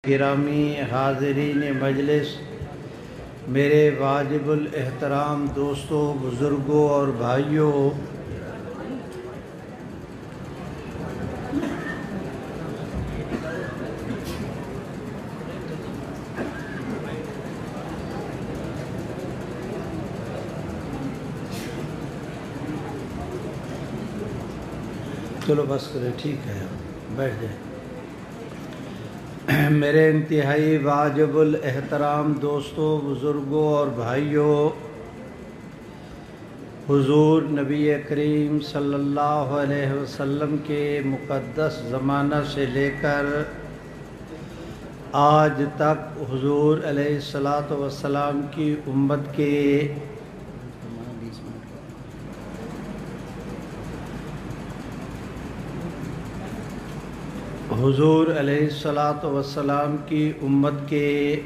گرامی حاضرین مجلس، میرے واجب الاحترام دوستوں، بزرگوں اور بھائیوں، چلو بس کرے، ٹھیک ہے، بیٹھ جائیں۔ میرے انتہائی واجب الاحترام دوستوں، بزرگوں اور بھائیوں، حضور نبی کریم صلی اللہ علیہ وسلم کے مقدس زمانہ سے لے کر آج تک حضور علیہ الصلاۃ والسلام کی امت کے حضور علیہ الصلاۃ والسلام کی امت کے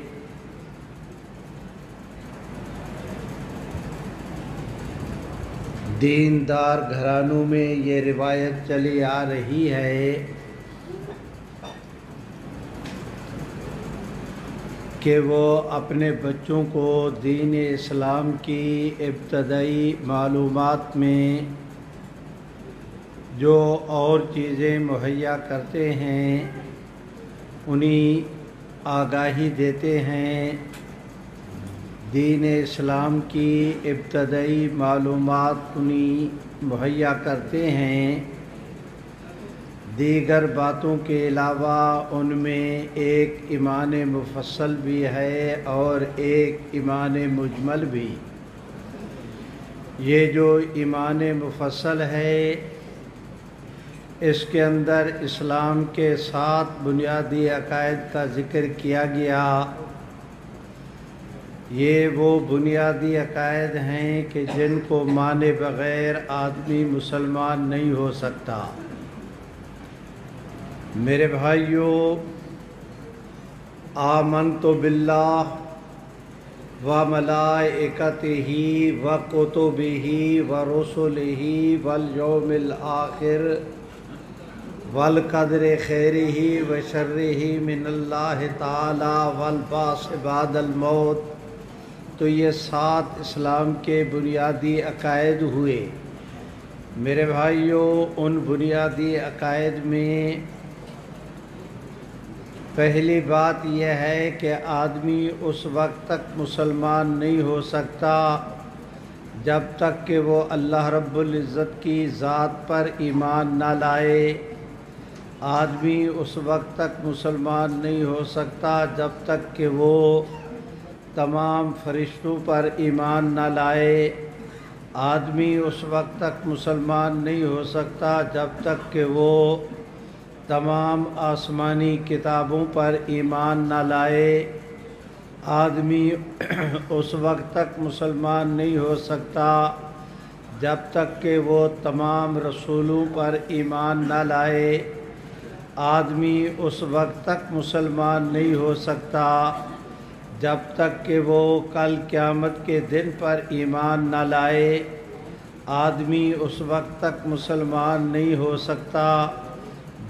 دیندار گھرانوں میں یہ روایت چلی آ رہی ہے کہ وہ اپنے بچوں کو دین اسلام کی ابتدائی معلومات میں جو اور چیزیں مہیا کرتے ہیں انہیں آگاہی دیتے ہیں، دین اسلام کی ابتدائی معلومات انہیں مہیا کرتے ہیں۔ دیگر باتوں کے علاوہ ان میں ایک ایمان مفصل بھی ہے اور ایک ایمان مجمل بھی۔ یہ جو ایمان مفصل ہے اس کے اندر اسلام کے 7 بنیادی عقائد کا ذکر کیا گیا۔ یہ وہ بنیادی عقائد ہیں کہ جن کو مانے بغیر آدمی مسلمان نہیں ہو سکتا۔ میرے بھائیوں، آمنت باللہ و ملائکتہ و کتبہ و رسلہ والیوم الآخر والقدر خیرہ و شرہ من اللہ تعالی والبعث بعد الموت، تو یہ 7 اسلام کے بنیادی عقائد ہوئے۔ میرے بھائیوں، ان بنیادی عقائد میں پہلی بات یہ ہے کہ آدمی اس وقت تک مسلمان نہیں ہو سکتا جب تک کہ وہ اللہ رب العزت کی ذات پر ایمان نہ لائے۔ آدمی اس وقت تک مسلمان نہیں ہو سکتا جب تک کہ وہ تمام فرشتوں پر ایمان نہ لائے۔ آدمی اس وقت تک مسلمان نہیں ہو سکتا جب تک کہ وہ تمام آسمانی کتابوں پر ایمان نہ لائے۔ آدمی اس وقت تک مسلمان نہیں ہو سکتا جب تک کہ وہ تمام رسولوں پر ایمان نہ لائے۔ آدمی اس وقت تک مسلمان نہیں ہو سکتا جب تک کہ وہ کل قیامت کے دن پر ایمان نہ لائے۔ آدمی اس وقت تک مسلمان نہیں ہو سکتا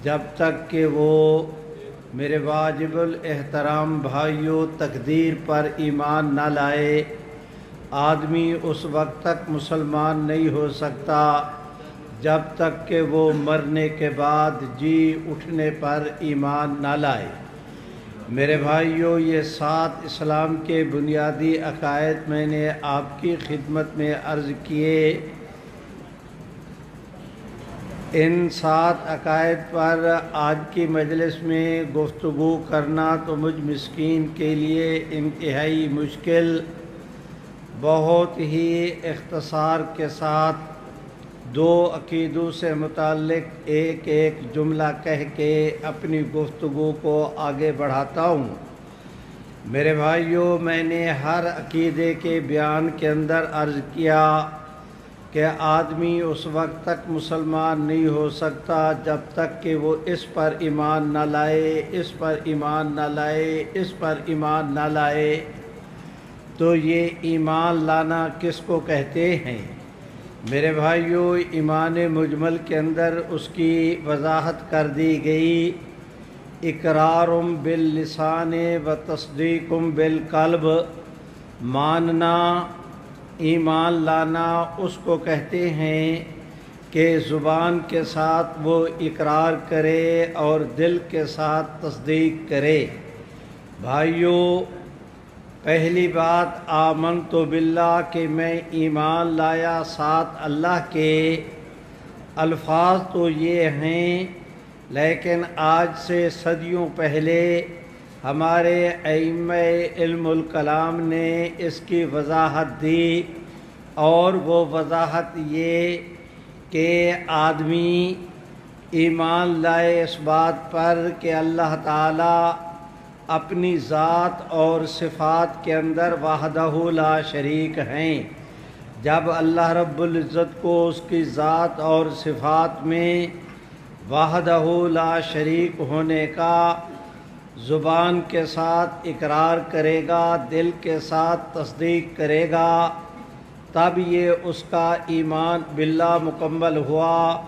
جب تک کہ وہ، میرے واجب الاحترام بھائیوں، تقدیر پر ایمان نہ لائے۔ آدمی اس وقت تک مسلمان نہیں ہو سکتا جب تک کہ وہ مرنے کے بعد جی اٹھنے پر ایمان نہ لائے۔ میرے بھائیوں، یہ 7 اسلام کے بنیادی عقائد میں نے آپ کی خدمت میں عرض کیے۔ ان 7 عقائد پر آج کی مجلس میں گفتگو کرنا تو مجھ مسکین کے لیے انتہائی مشکل، بہت ہی اختصار کے ساتھ 2 عقیدوں سے متعلق ایک ایک جملہ کہہ کے اپنی گفتگو کو آگے بڑھاتا ہوں۔ میرے بھائیوں، میں نے ہر عقیدے کے بیان کے اندر عرض کیا کہ آدمی اس وقت تک مسلمان نہیں ہو سکتا جب تک کہ وہ اس پر ایمان نہ لائے، اس پر ایمان نہ لائے، اس پر ایمان نہ لائے۔ تو یہ ایمان لانا کس کو کہتے ہیں؟ میرے بھائیوں، ایمان مجمل کے اندر اس کی وضاحت کر دی گئی اقرارم باللسان و تصدیقم بالقلب، ماننا ایمان لانا اس کو کہتے ہیں کہ زبان کے ساتھ وہ اقرار کرے اور دل کے ساتھ تصدیق کرے۔ بھائیو، پہلی بات آمنت باللہ کہ میں ایمان لایا ساتھ اللہ کے، الفاظ تو یہ ہیں، لیکن آج سے صدیوں پہلے ہمارے ائمہ علم الکلام نے اس کی وضاحت دی، اور وہ وضاحت یہ کہ آدمی ایمان لائے اس بات پر کہ اللہ تعالیٰ اپنی ذات اور صفات کے اندر وحدہ لا شریک ہیں۔ جب اللہ رب العزت کو اس کی ذات اور صفات میں وحدہ لا شریک ہونے کا زبان کے ساتھ اقرار کرے گا، دل کے ساتھ تصدیق کرے گا، تب یہ اس کا ایمان باللہ مکمل ہوا۔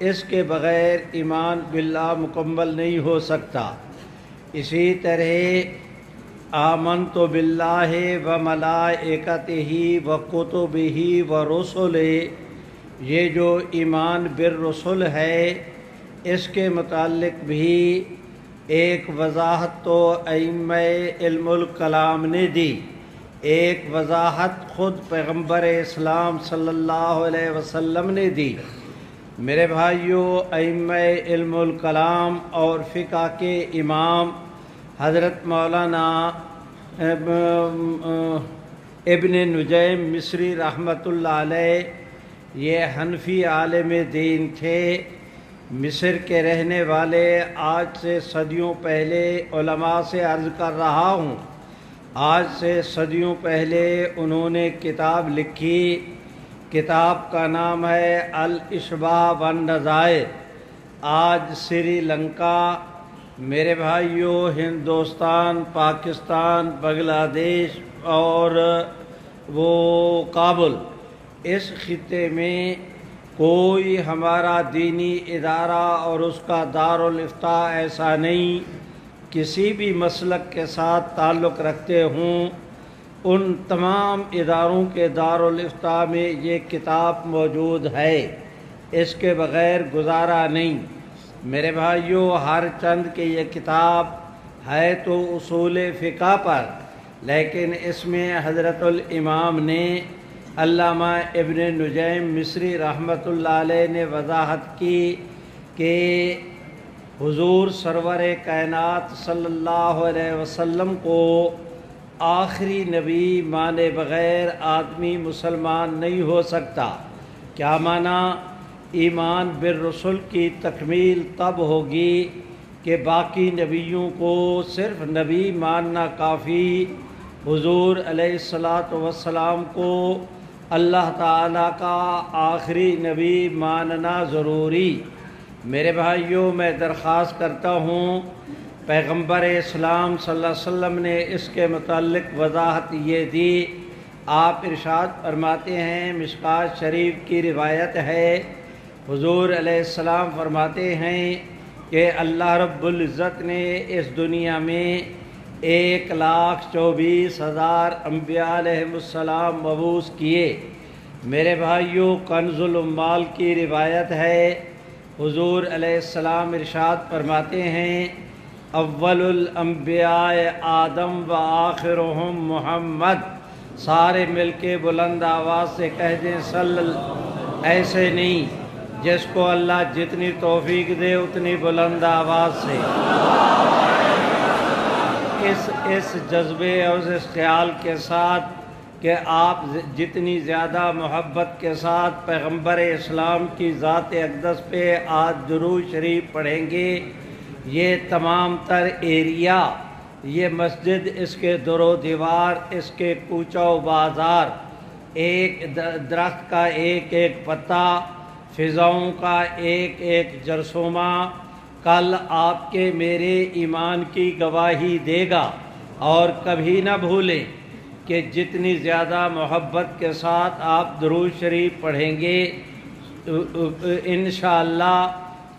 اس کے بغیر ایمان باللہ مکمل نہیں ہو سکتا۔ اسی طرح آمنت باللہ و ملائکتہ و کتبہ و رسلہ، یہ جو ایمان بالرسل ہے اس کے متعلق بھی ایک وضاحت تو ائمہ علم الکلام نے دی، ایک وضاحت خود پیغمبر اسلام صلی اللہ علیہ وسلم نے دی۔ میرے بھائیو، ائمہ علم الکلام اور فقہ کے امام حضرت مولانا ابن نجیم مصری رحمۃ اللہ علیہ، یہ حنفی عالم دین تھے، مصر کے رہنے والے۔ آج سے صدیوں پہلے علماء سے عرض کر رہا ہوں، آج سے صدیوں پہلے انہوں نے کتاب لکھی، کتاب کا نام ہے الاشباح والنظائر۔ آج سری لنکا، میرے بھائیوں، ہندوستان، پاکستان، بنگلہ دیش اور وہ کابل، اس خطے میں کوئی ہمارا دینی ادارہ اور اس کا دارالافتاء ایسا نہیں کسی بھی مسلک کے ساتھ تعلق رکھتے ہوں، ان تمام اداروں کے دارالافتاء میں یہ کتاب موجود ہے، اس کے بغیر گزارا نہیں۔ میرے بھائیوں، ہر چند کہ یہ کتاب ہے تو اصول فقہ پر، لیکن اس میں حضرت الامام نے علامہ ابن نجیم مصری رحمۃ اللہ علیہ نے وضاحت کی کہ حضور سرور کائنات صلی اللہ علیہ وسلم کو آخری نبی مانے بغیر آدمی مسلمان نہیں ہو سکتا۔ کیا معنی؟ ایمان بالرسل کی تکمیل تب ہوگی کہ باقی نبیوں کو صرف نبی ماننا کافی، حضور علیہ الصلاۃ والسلام کو اللہ تعالیٰ کا آخری نبی ماننا ضروری۔ میرے بھائیوں، میں درخواست کرتا ہوں، پیغمبر اسلام صلی اللہ علیہ وسلم نے اس کے متعلق وضاحت یہ دی۔ آپ ارشاد فرماتے ہیں، مشکوٰۃ شریف کی روایت ہے، حضور علیہ السلام فرماتے ہیں کہ اللہ رب العزت نے اس دنیا میں 1,24,000 انبیاء علیہ السلام مبعوث کیے۔ میرے بھائیوں، کنز الاموال کی روایت ہے، حضور علیہ السلام ارشاد فرماتے ہیں، اول الانبیاء آدم و آخرهم محمد۔ سارے مل کے بلند آواز سے کہہ دیں ایسے نہیں، جس کو اللہ جتنی توفیق دے اتنی بلند آواز سے، اس جذبے اور اس خیال کے ساتھ کہ آپ جتنی زیادہ محبت کے ساتھ پیغمبر اسلام کی ذات اقدس پہ آج درود شریف پڑھیں گے، یہ تمام تر ایریا، یہ مسجد، اس کے در و دیوار، اس کے کوچہ و بازار، ایک درخت کا ایک ایک پتا، فضاؤں کا ایک ایک جرثومہ کل آپ کے میرے ایمان کی گواہی دے گا۔ اور کبھی نہ بھولیں کہ جتنی زیادہ محبت کے ساتھ آپ درود شریف پڑھیں گے، انشاءاللہ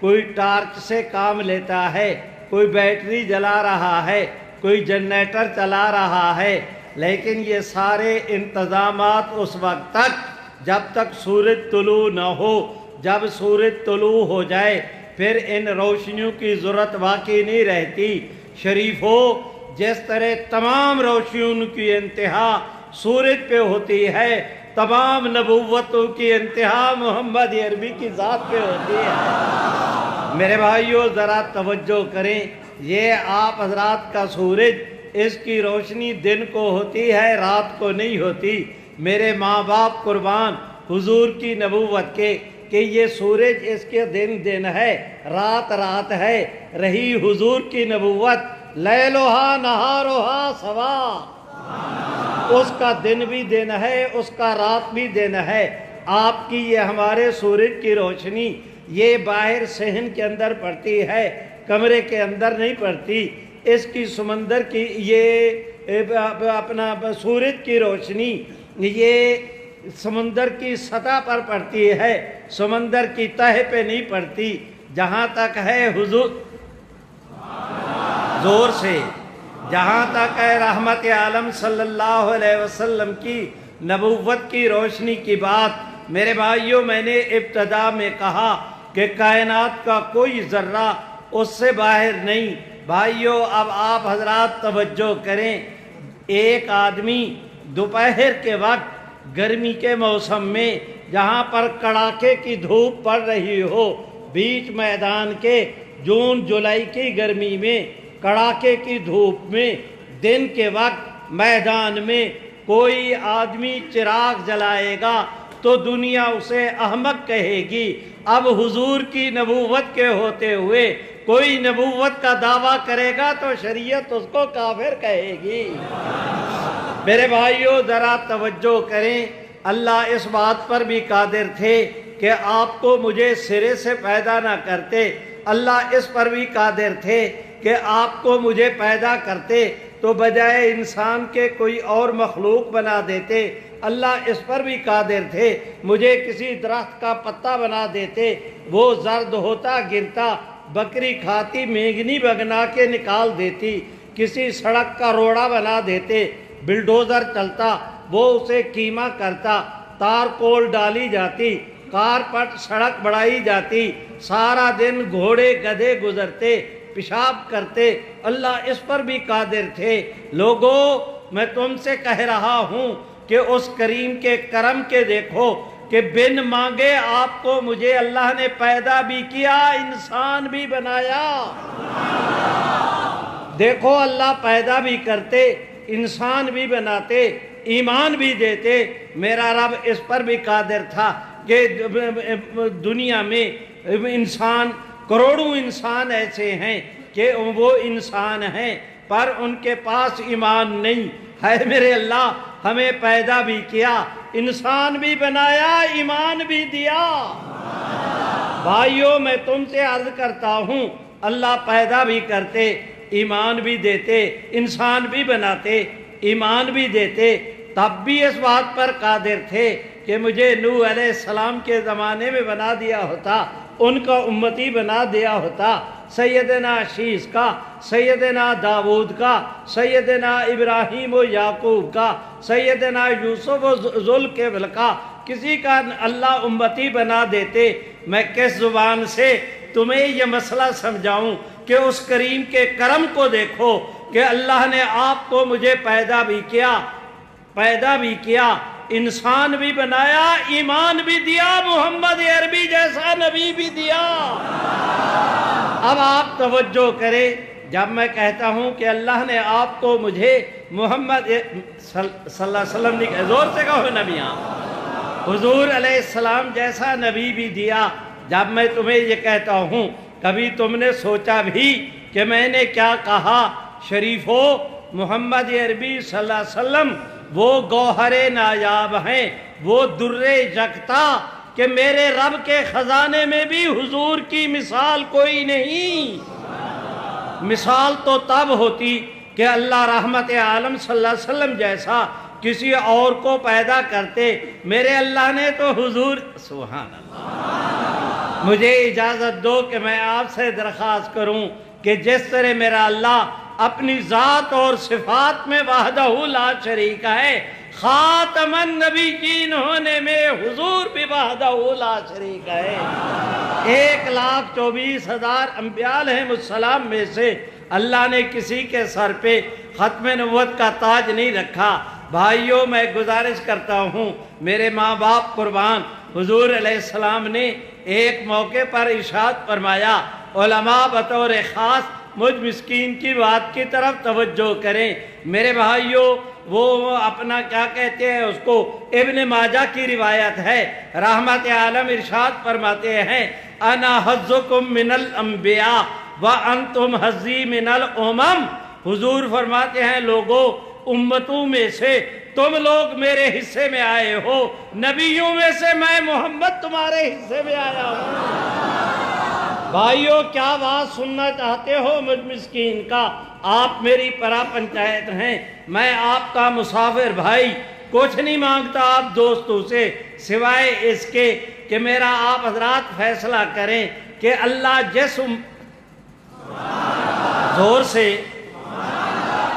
کوئی ٹارچ سے کام لیتا ہے، کوئی بیٹری جلا رہا ہے، کوئی جنریٹر چلا رہا ہے، لیکن یہ سارے انتظامات اس وقت تک جب تک سورج طلوع نہ ہو۔ جب سورج طلوع ہو جائے پھر ان روشنیوں کی ضرورت واقعی نہیں رہتی۔ شریفوں، جس طرح تمام روشنیوں کی انتہا سورج پہ ہوتی ہے، تمام نبوتوں کی انتہا محمد عربی کی ذات پہ ہوتی ہے۔ میرے بھائیوں ذرا توجہ کریں، یہ آپ حضرات کا سورج، اس کی روشنی دن کو ہوتی ہے، رات کو نہیں ہوتی۔ میرے ماں باپ قربان حضور کی نبوت کے کہ یہ سورج اس کے دن ہے، رات رات ہے۔ رہی حضور کی نبوت، لیلھا نہارھا سوا، اس کا دن بھی دن ہے، اس کا رات بھی دن ہے۔ آپ کی یہ ہمارے سورج کی روشنی یہ باہر صحن کے اندر پڑتی ہے، کمرے کے اندر نہیں پڑتی۔ اس کی سمندر کی یہ اپنا سورج کی روشنی یہ سمندر کی سطح پر پڑتی ہے، سمندر کی تہ پہ نہیں پڑتی۔ جہاں تک ہے حضور، زور سے، جہاں تک ہے رحمت عالم صلی اللہ علیہ وسلم کی نبوت کی روشنی کی بات، میرے بھائیوں میں نے ابتدا میں کہا کہ کائنات کا کوئی ذرہ اس سے باہر نہیں۔ بھائیوں اب آپ حضرات توجہ کریں، ایک آدمی دوپہر کے وقت گرمی کے موسم میں جہاں پر کڑاکے کی دھوپ پڑ رہی ہو، بیچ میدان کے جون جولائی کی گرمی میں، کڑاکے کی دھوپ میں، دن کے وقت میدان میں کوئی آدمی چراغ جلائے گا تو دنیا اسے احمق کہے گی۔ اب حضور کی نبوت کے ہوتے ہوئے کوئی نبوت کا دعویٰ کرے گا تو شریعت اس کو کافر کہے گی۔ میرے بھائیوں ذرا توجہ کریں، اللہ اس بات پر بھی قادر تھے کہ آپ کو مجھے سرے سے پیدا نہ کرتے، اللہ اس پر بھی قادر تھے کہ آپ کو مجھے پیدا کرتے تو بجائے انسان کے کوئی اور مخلوق بنا دیتے، اللہ اس پر بھی قادر تھے مجھے کسی درخت کا پتا بنا دیتے، وہ زرد ہوتا گرتا، بکری کھاتی مینگنی بگنا کے نکال دیتی، کسی سڑک کا روڑا بنا دیتے، بلڈوزر چلتا وہ اسے کیما کرتا، تار کول ڈالی جاتی، کارپٹ سڑک بڑھائی جاتی، سارا دن گھوڑے گدھے گزرتے، پیشاب کرتے، اللہ اس پر بھی قادر تھے۔ لوگوں میں تم سے کہہ رہا ہوں کہ اس کریم کے کرم کے دیکھو کہ بن مانگے آپ کو مجھے اللہ نے پیدا بھی کیا، انسان بھی بنایا۔ دیکھو اللہ پیدا بھی کرتے، انسان بھی بناتے، ایمان بھی دیتے۔ میرا رب اس پر بھی قادر تھا کہ دنیا میں انسان کروڑوں انسان ایسے ہیں کہ وہ انسان ہیں پر ان کے پاس ایمان نہیں ہے۔ میرے اللہ ہمیں پیدا بھی کیا، انسان بھی بنایا، ایمان بھی دیا۔ بھائیوں میں تم سے عرض کرتا ہوں، اللہ پیدا بھی کرتے، ایمان بھی دیتے، انسان بھی بناتے، ایمان بھی دیتے، تب بھی اس بات پر قادر تھے کہ مجھے نوح علیہ السلام کے زمانے میں بنا دیا ہوتا، ان کا امتی بنا دیا ہوتا، سیدنا شیس کا، سیدنا داود کا، سیدنا ابراہیم و یعقوب کا، سیدنا یوسف و ذوالکفل کا، کسی کا اللہ امتی بنا دیتے۔ میں کس زبان سے تمہیں یہ مسئلہ سمجھاؤں کہ اس کریم کے کرم کو دیکھو کہ اللہ نے آپ کو مجھے پیدا بھی کیا، انسان بھی بنایا، ایمان بھی دیا، محمد عربی جیسا نبی بھی دیا۔ اب آپ توجہ کریں، جب میں کہتا ہوں کہ اللہ نے آپ کو مجھے محمد صلی اللہ علیہ وسلم نے زور سے کہو نبیاں، حضور علیہ السلام جیسا نبی بھی دیا، جب میں تمہیں یہ کہتا ہوں کبھی تم نے سوچا بھی کہ میں نے کیا کہا؟ شریفو، محمد عربی صلی اللہ علیہ وسلم وہ گوہر نایاب ہیں، وہ در یکتا کہ میرے رب کے خزانے میں بھی حضور کی مثال کوئی نہیں۔ مثال تو تب ہوتی کہ اللہ رحمت عالم صلی اللہ علیہ وسلم جیسا کسی اور کو پیدا کرتے، میرے اللہ نے تو حضور، سبحان اللہ، مجھے اجازت دو کہ میں آپ سے درخواست کروں کہ جس طرح میرا اللہ اپنی ذات اور صفات میں وحدہ لا شریک ہے، خاتم النبیین ہونے میں حضور بھی وحدہ لا شریک ہے۔ 1,24,000 انبیاء علیہ السلام میں سے اللہ نے کسی کے سر پہ ختم نبوت کا تاج نہیں رکھا۔ بھائیوں، میں گزارش کرتا ہوں، میرے ماں باپ قربان، حضور علیہ السلام نے ایک موقع پر ارشاد فرمایا، علماء بطور خاص مجھ مسکین کی بات کی طرف توجہ کریں۔ میرے بھائیوں، وہ اپنا کیا کہتے ہیں اس کو، ابن ماجہ کی روایت ہے، رحمت عالم ارشاد فرماتے ہیں، انا حظکم من الانبیاء وانتم حظی من الامم۔ حضور فرماتے ہیں، لوگوں، امتوں میں سے تم لوگ میرے حصے میں آئے ہو، نبیوں میں سے میں محمد تمہارے حصے میں آیا ہوں۔ بھائیوں، کیا بات سننا چاہتے ہو مجھ مسکین کا؟ آپ میری پرا پنچایت ہیں، میں آپ کا مسافر بھائی، کچھ نہیں مانگتا آپ دوستوں سے سوائے اس کے کہ میرا آپ حضرات فیصلہ کریں کہ اللہ زور سے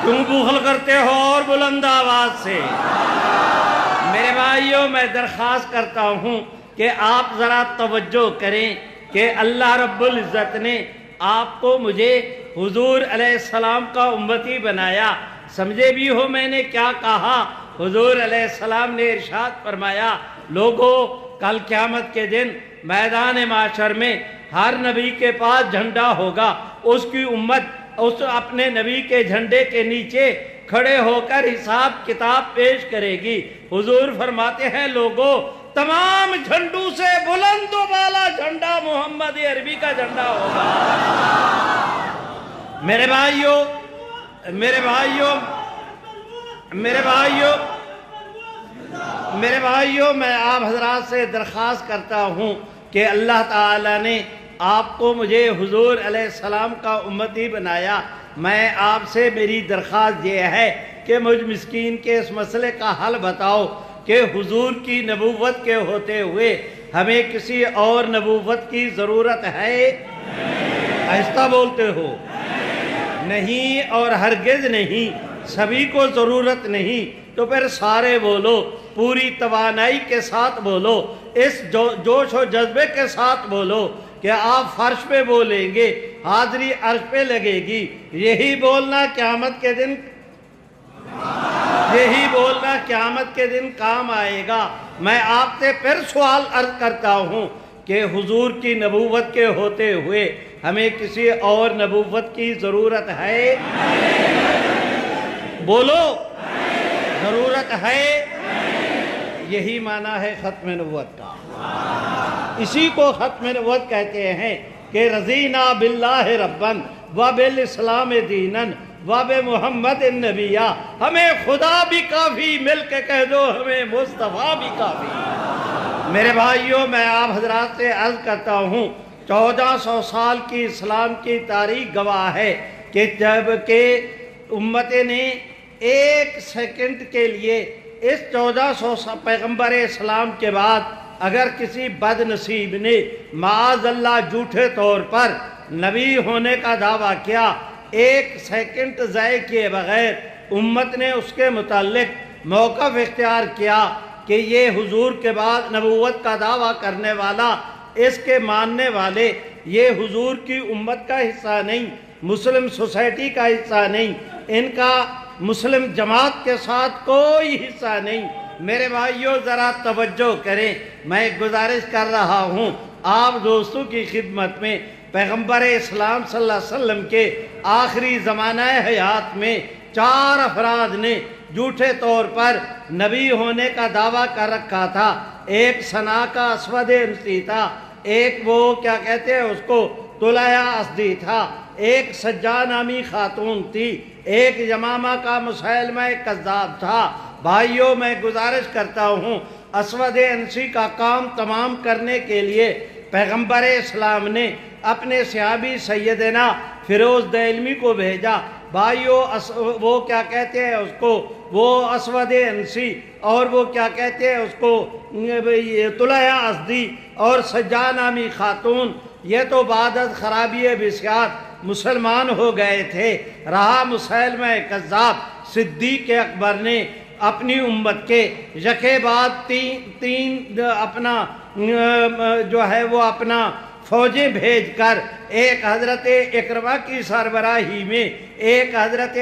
کیوں بخل کرتے ہو اور بلند آواز سے؟ میرے بھائیوں، میں درخواست کرتا ہوں کہ آپ ذرا توجہ کریں کہ اللہ رب العزت نے آپ کو مجھے حضور علیہ السلام کا امتی بنایا۔ سمجھے بھی ہو میں نے کیا کہا؟ حضور علیہ السلام نے ارشاد فرمایا، لوگوں، کل قیامت کے دن میدان معاشر میں ہر نبی کے پاس جھنڈا ہوگا، اس کی امت اس اپنے نبی کے جھنڈے کے نیچے کھڑے ہو کر حساب کتاب پیش کرے گی۔ حضور فرماتے ہیں، لوگوں، تمام جھنڈوں سے بلند و بالا جھنڈا محمد عربی کا جھنڈا ہوگا۔ میرے بھائیوں، میرے بھائیوں، میرے بھائیوں، میرے بھائیوں، میں آپ حضرات سے درخواست کرتا ہوں کہ اللہ تعالیٰ نے آپ کو مجھے حضور علیہ السلام کا امتی بنایا۔ میں آپ سے میری درخواست یہ ہے کہ مجھ مسکین کے اس مسئلے کا حل بتاؤ کہ حضور کی نبوت کے ہوتے ہوئے ہمیں کسی اور نبوت کی ضرورت ہے؟ آہستہ بولتے ہو؟ نہیں، اور ہرگز نہیں، سبھی کو ضرورت نہیں۔ تو پھر سارے بولو، پوری توانائی کے ساتھ بولو، اس جوش و جذبے کے ساتھ بولو کہ آپ فرش پہ بولیں گے، حاضری عرش پہ لگے گی۔ یہی بولنا قیامت کے دن، یہی بولنا قیامت کے دن کام آئے گا۔ میں آپ سے پھر سوال عرض کرتا ہوں کہ حضور کی نبوت کے ہوتے ہوئے ہمیں کسی اور نبوت کی ضرورت ہے؟ بولو، ضرورت ہے؟ یہی معنی ہے ختم نبوت کا۔ اسی کو ختم نبوت کہتے ہیں کہ رضینا باللہ ربًا وبالاسلام دینًا وبمحمد النبیٰ۔ ہمیں خدا بھی کافی، مل کے کہہ دو ہمیں مصطفیٰ بھی کافی۔ میرے بھائیوں، میں آپ حضرات سے عرض کرتا ہوں، 1400 سال کی اسلام کی تاریخ گواہ ہے کہ جب کہ امت نے ایک سیکنڈ کے لیے اس 1400 پیغمبر اسلام کے بعد اگر کسی بد نصیب نے معاذ اللہ جھوٹے طور پر نبی ہونے کا دعویٰ کیا، ایک سیکنڈ ضائع کیے بغیر امت نے اس کے متعلق موقف اختیار کیا کہ یہ حضور کے بعد نبوت کا دعویٰ کرنے والا، اس کے ماننے والے، یہ حضور کی امت کا حصہ نہیں، مسلم سوسائٹی کا حصہ نہیں، ان کا مسلم جماعت کے ساتھ کوئی حصہ نہیں۔ میرے بھائیوں، ذرا توجہ کریں، میں گزارش کر رہا ہوں آپ دوستوں کی خدمت میں۔ پیغمبر اسلام صلی اللہ علیہ وسلم کے آخری زمانہ حیات میں 4 افراد نے جھوٹے طور پر نبی ہونے کا دعویٰ کر رکھا تھا۔ ایک سنا کا اسود انسی تھا، ایک وہ کیا کہتے ہیں اس کو طلیہ اسدی تھا، ایک سجا نامی خاتون تھی، ایک یمامہ کا مسیلمہ کذاب تھا۔ بھائیوں، میں گزارش کرتا ہوں، اسود انسی کا کام تمام کرنے کے لیے پیغمبر اسلام نے اپنے صحابی سیدنا فیروز دہلوی کو بھیجا بھائیو وہ کیا کہتے ہیں اس کو، وہ اسود انسی، اور وہ کیا کہتے ہیں اس کو طلحہ ازدی اور سجا نامی خاتون، یہ تو بعد از خرابی بسیار مسلمان ہو گئے تھے۔ رہا مسیلمہ کذاب، صدیق اکبر نے اپنی امت کے یکے بعد تین اپنا جو ہے وہ اپنا فوجیں بھیج کر، ایک حضرت اکرمہ کی سربراہی میں، ایک حضرت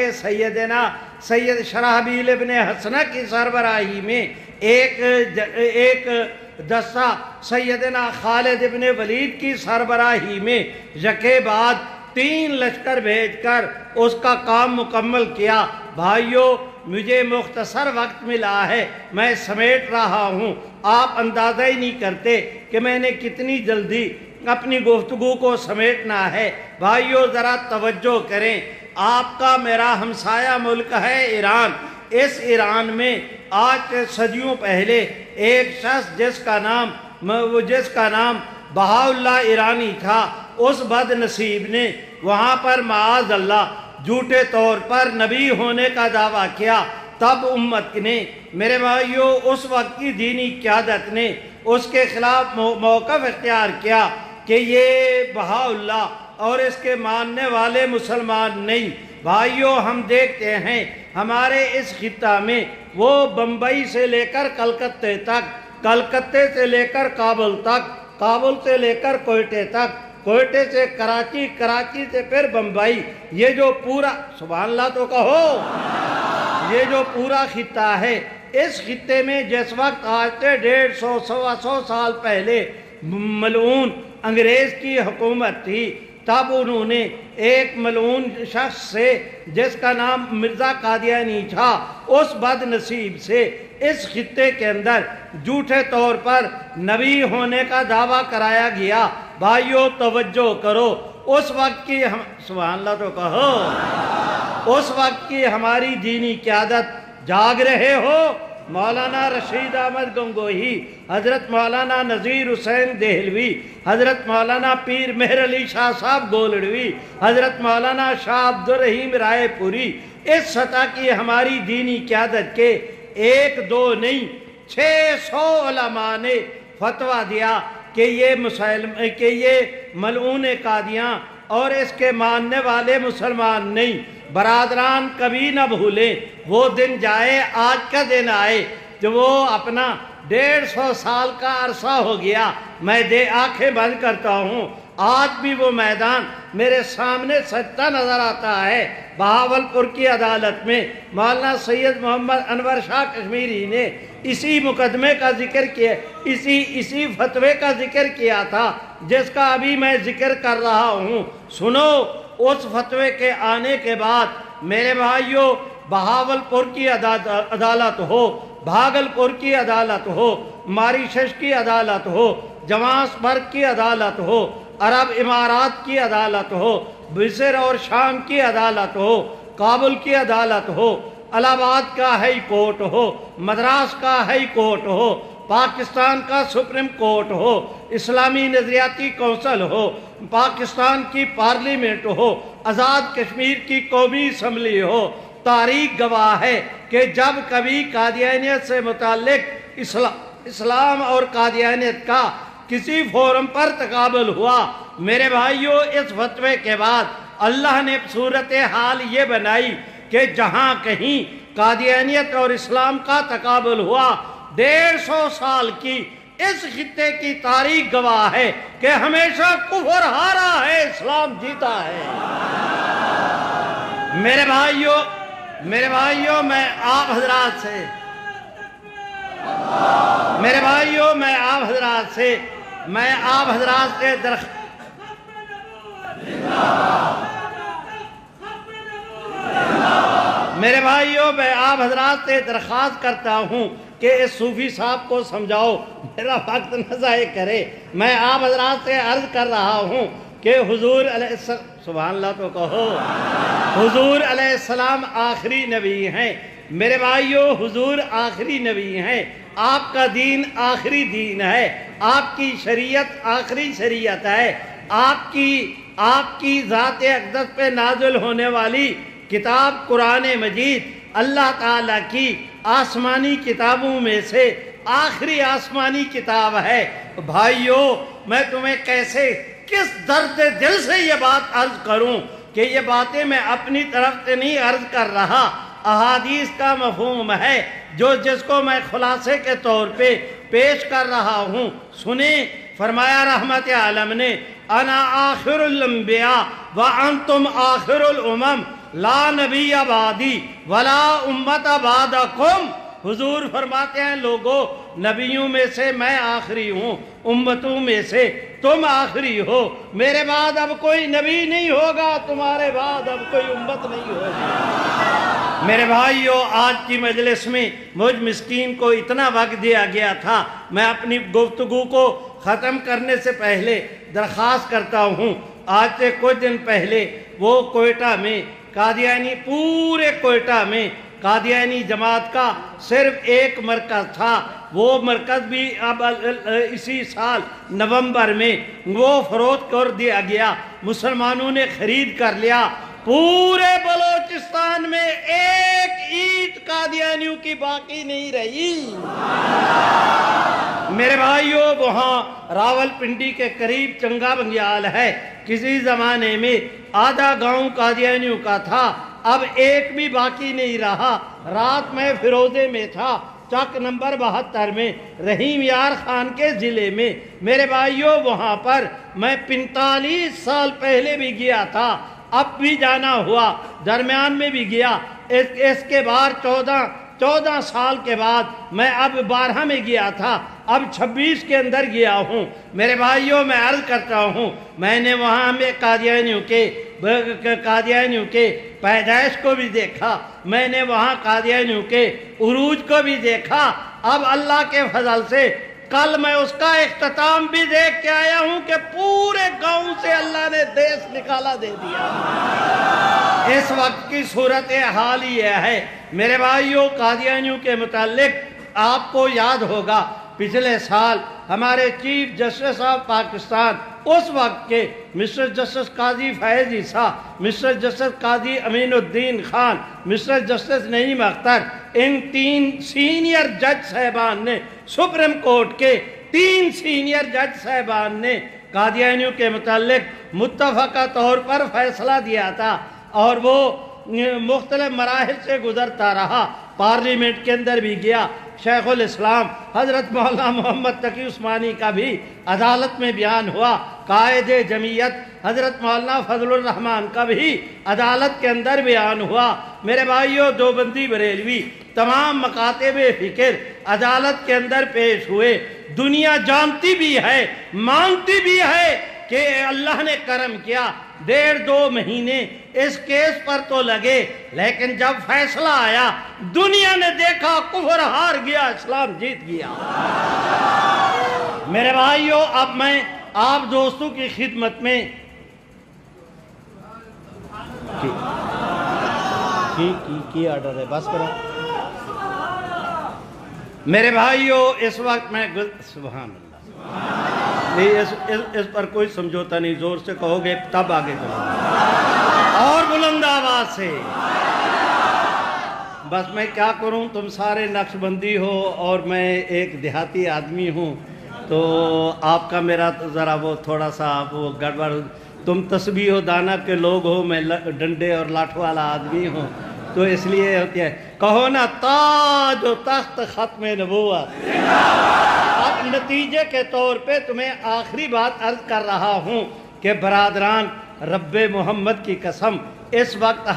سید شرحبیل ابن حسنہ کی سربراہی میں، ایک دستہ سیدنا خالد ابن ولید کی سربراہی میں، یکے بعد 3 لشکر بھیج کر اس کا کام مکمل کیا۔ بھائیو مجھے مختصر وقت ملا ہے، میں سمیٹ رہا ہوں، آپ اندازہ ہی نہیں کرتے کہ میں نے کتنی جلدی اپنی گفتگو کو سمیٹنا ہے۔ بھائیو ذرا توجہ کریں، آپ کا میرا ہمسایہ ملک ہے ایران۔ اس ایران میں آج سے صدیوں پہلے ایک شخص جس کا نام بہاءاللہ ایرانی تھا، اس بد نصیب نے وہاں پر معاذ اللہ جھوٹے طور پر نبی ہونے کا دعویٰ کیا۔ تب امت نے، میرے بھائیو، اس وقت کی دینی قیادت نے اس کے خلاف موقف اختیار کیا کہ یہ بہاءاللہ اور اس کے ماننے والے مسلمان نہیں۔ بھائیو ہم دیکھتے ہیں ہمارے اس خطہ میں وہ بمبئی سے لے کر کلکتے تک، کلکتے سے لے کر کابل تک، کابل سے لے کر کوئٹے تک، کوئٹے سے کراچی، کراچی سے پھر بمبئی، یہ جو پورا، سبحان اللہ تو کہو، یہ جو پورا خطہ ہے، اس خطے میں جس وقت آج سے 150 سوا 100 سال پہلے ملعون انگریز کی حکومت تھی، تب انہوں نے ایک ملعون شخص سے جس کا نام مرزا قادیانی تھا، اس بد نصیب سے اس خطے کے اندر جھوٹے طور پر نبی ہونے کا دعویٰ کرایا گیا۔ بھائیو توجہ کرو، اس وقت کی سبحان اللہ تو کہو، اس وقت کی ہماری دینی قیادت جاگ رہے ہو؟ مولانا رشید احمد گنگوہی، حضرت مولانا نذیر حسین دہلوی، حضرت مولانا پیر مہر علی شاہ صاحب گولڑوی، حضرت مولانا شاہ عبدالرحیم رائے پوری، اس سطح کی ہماری دینی قیادت کے 1 2 نہیں 600 علماء نے فتویٰ دیا کہ یہ ملعون قادیاں اور اس کے ماننے والے مسلمان نہیں۔ برادران کبھی نہ بھولیں، وہ دن جائے، آج کا دن آئے جو وہ اپنا 150 سال کا عرصہ ہو گیا، میں آنکھیں بند کرتا ہوں، آج بھی وہ میدان میرے سامنے سجتا نظر آتا ہے۔ بہاولپور کی عدالت میں مولانا سید محمد انور شاہ کشمیری نے اسی مقدمے کا ذکر کیا، اسی فتوے کا ذکر کیا تھا جس کا ابھی میں ذکر کر رہا ہوں۔ سنو، اس فتوے کے آنے کے بعد میرے بھائیوں، بہاولپور کی عدالت ہو، بھاگلپور کی عدالت ہو، ماریشس کی عدالت ہو، جوہانسبرگ کی عدالت ہو، عرب امارات کی عدالت ہو، مصر اور شام کی عدالت ہو، کابل کی عدالت ہو، الہ آباد کا ہائی کورٹ ہو، مدراس کا ہائی کورٹ ہو، پاکستان کا سپریم کورٹ ہو، اسلامی نظریاتی کونسل ہو، پاکستان کی پارلیمنٹ ہو، آزاد کشمیر کی قومی اسمبلی ہو، تاریخ گواہ ہے کہ جب کبھی قادیانیت سے متعلق اسلام اور قادیانیت کا کسی فورم پر تقابل ہوا، میرے بھائیوں، اس فتوے کے بعد اللہ نے صورتحال یہ بنائی کہ جہاں کہیں قادیانیت اور اسلام کا تقابل ہوا، 150 سال کی اس خطے کی تاریخ گواہ ہے کہ ہمیشہ کفر ہارا ہے، اسلام جیتا ہے۔ میرے بھائیوں میں آپ حضرات سے درخواست کرتا ہوں کہ اس صوفی صاحب کو سمجھاؤ، میرا وقت نہ ضائع کرے۔ میں آپ حضرات سے عرض کر رہا ہوں کہ حضور علیہ السلام، سبحان اللہ تو کہو، حضور علیہ السلام آخری نبی ہیں۔ میرے بھائیوں، حضور آخری نبی ہیں، آپ کا دین آخری دین ہے، آپ کی شریعت آخری شریعت ہے، آپ کی ذات اقدس پہ نازل ہونے والی کتاب قرآن مجید اللہ تعالیٰ کی آسمانی کتابوں میں سے آخری آسمانی کتاب ہے۔ بھائیو، میں تمہیں کیسے کس درد دل سے یہ بات عرض کروں کہ یہ باتیں میں اپنی طرف سے نہیں عرض کر رہا، احادیث کا مفہوم ہے جس کو میں خلاصے کے طور پہ پیش کر رہا ہوں۔ سنیں، فرمایا رحمت عالم نے انا آخر الانبیاء وانتم آخر الامم لا نبی بعدی ولا امت بعدکم۔ حضور فرماتے ہیں لوگوں، نبیوں میں سے میں آخری ہوں، امتوں میں سے تم آخری ہو، میرے بعد اب کوئی نبی نہیں ہوگا، تمہارے بعد اب کوئی امت نہیں ہوگی۔ میرے بھائیو، آج کی مجلس میں مجھ مسکین کو اتنا وقت دیا گیا تھا، میں اپنی گفتگو کو ختم کرنے سے پہلے درخواست کرتا ہوں، آج سے کچھ دن پہلے وہ کوئٹہ میں قادیانی، پورے کوئٹہ میں قادیانی جماعت کا صرف ایک مرکز تھا، وہ مرکز بھی اب اسی سال نومبر میں وہ فروخت کر دیا گیا، مسلمانوں نے خرید کر لیا۔ پورے بلوچستان میں ایک اینٹ قادیانیوں کی باقی نہیں رہی۔ میرے بھائیو، وہاں راول پنڈی کے قریب چنگا بنگیال ہے، کسی زمانے میں آدھا گاؤں قادیانیوں کا تھا، اب ایک بھی باقی نہیں رہا۔ رات میں فیروزے میں تھا، چک نمبر 72 میں، رحیم یار خان کے ضلع میں۔ میرے بھائیو، وہاں پر میں 45 سال پہلے بھی گیا تھا، اب بھی جانا ہوا، درمیان میں بھی گیا، اس کے بعد 14 سال کے بعد میں اب 12 میں گیا تھا، اب 26 کے اندر گیا ہوں۔ میرے بھائیوں، میں عرض کرتا ہوں، میں نے وہاں میں قادیانیوں کے پیدائش کو بھی دیکھا، میں نے وہاں قادیانیوں کے عروج کو بھی دیکھا، اب اللہ کے فضل سے کل میں اس کا اختتام بھی دیکھ کے آیا ہوں کہ پورے گاؤں سے اللہ نے دیس نکالا دے دیا۔ اس وقت کی صورتحال یہ ہے میرے بھائیوں، قادیانیوں کے متعلق آپ کو یاد ہوگا پچھلے سال ہمارے چیف جسٹس آف پاکستان اس وقت کے مسٹر جسٹس قاضی فیض عیسیٰ، مسٹر جسٹس قاضی امین الدین خان، مسٹر جسٹس نعیم اختر، ان 3 سینئر جج صاحبان نے، سپریم کورٹ کے 3 سینئر جج صاحبان نے قادیانیوں کے متعلق متفقہ طور پر فیصلہ دیا تھا، اور وہ مختلف مراحل سے گزرتا رہا، پارلیمنٹ کے اندر بھی گیا، شیخ الاسلام حضرت مولانا محمد تقی عثمانی کا بھی عدالت میں بیان ہوا، قائد جمعیت حضرت مولانا فضل الرحمان کا بھی عدالت کے اندر بیان ہوا۔ میرے بھائیوں، دیوبندی بریلوی تمام مکاتب فکر عدالت کے اندر پیش ہوئے۔ دنیا جانتی بھی ہے، مانتی بھی ہے کہ اللہ نے کرم کیا، 1.5-2 مہینے اس کیس پر تو لگے، لیکن جب فیصلہ آیا دنیا نے دیکھا کفر ہار گیا، اسلام جیت گیا۔ میرے بھائیوں، اب میں آپ دوستوں کی خدمت میں کی آرڈر ہے، بس کرو۔ میرے بھائیوں، اس وقت میں سبحان اللہ، اس پر کوئی سمجھوتا نہیں، زور سے کہو گے تب آگے چلو اور بلند آواز سے۔ بس میں کیا کروں، تم سارے نقش بندی ہو اور میں ایک دیہاتی آدمی ہوں، تو آپ کا میرا ذرا وہ تھوڑا سا وہ گڑبڑ، تم تسبیح و دانہ کے لوگ ہو، میں ڈنڈے اور لاٹھ والا آدمی ہوں، تو اس لیے ہوتی ہے، کہو نا تاج و تخت ختم نبوت۔ اب نتیجے کے طور پہ تمہیں آخری بات عرض کر رہا ہوں کہ برادران، رب محمد کی قسم، اس وقت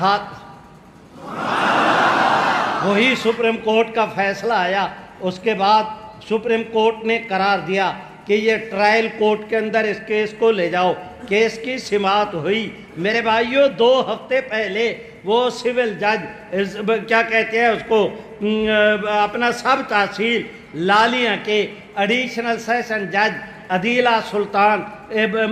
وہی سپریم کورٹ کا فیصلہ آیا، اس کے بعد سپریم کورٹ نے قرار دیا کہ یہ ٹرائل کورٹ کے اندر اس کیس کو لے جاؤ، کیس کی سماعت ہوئی۔ میرے بھائیوں، 2 ہفتے پہلے وہ سول جج، کیا کہتے ہیں اس کو، اپنا سب تحصیل لالیاں کے ایڈیشنل سیشن جج عدیلہ سلطان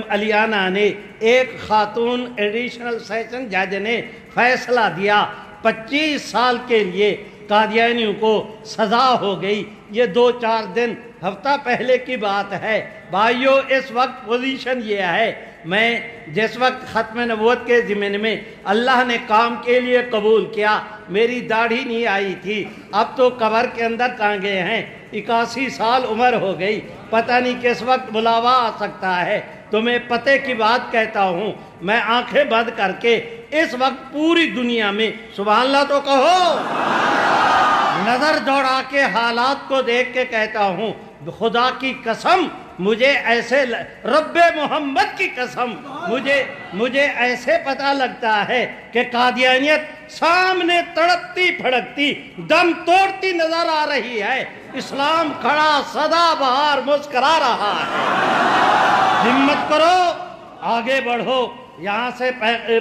علیانہ نے، ایک خاتون ایڈیشنل سیشن جج نے فیصلہ دیا، 25 سال کے لیے قادیانیوں کو سزا ہو گئی۔ یہ 2-4 دن، ہفتہ پہلے کی بات ہے۔ بھائیوں، اس وقت پوزیشن یہ ہے میں جس وقت ختم نبوت کے ضمن میں اللہ نے کام کے لیے قبول کیا، میری داڑھی نہیں آئی تھی، اب تو قبر کے اندر ٹانگے ہیں، 81 سال عمر ہو گئی، پتہ نہیں کس وقت بلاوا آ سکتا ہے۔ تمہیں پتے کی بات کہتا ہوں، میں آنکھیں بند کر کے اس وقت پوری دنیا میں سبحان اللہ تو کہو، نظر دوڑا کے حالات کو دیکھ کے کہتا ہوں، خدا کی قسم مجھے ایسے، رب محمد کی قسم مجھے ایسے پتہ لگتا ہے کہ قادیانیت سامنے تڑپتی پھڑکتی دم توڑتی نظر آ رہی ہے، اسلام کھڑا سدا بہار مسکرا رہا ہے۔ ہمت کرو، آگے بڑھو، یہاں سے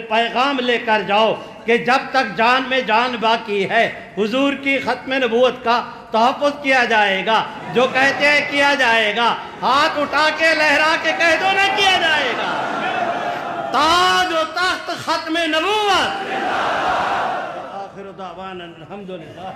پیغام لے کر جاؤ کہ جب تک جان میں جان باقی ہے حضور کی ختم نبوت کا تحفظ کیا جائے گا۔ جو کہتے ہیں کیا جائے گا، ہاتھ اٹھا کے لہرا کے کہہ دو نہ کیا جائے گا۔ تاج و تخت ختم نبوت۔ آخر دعوانا الحمدللہ۔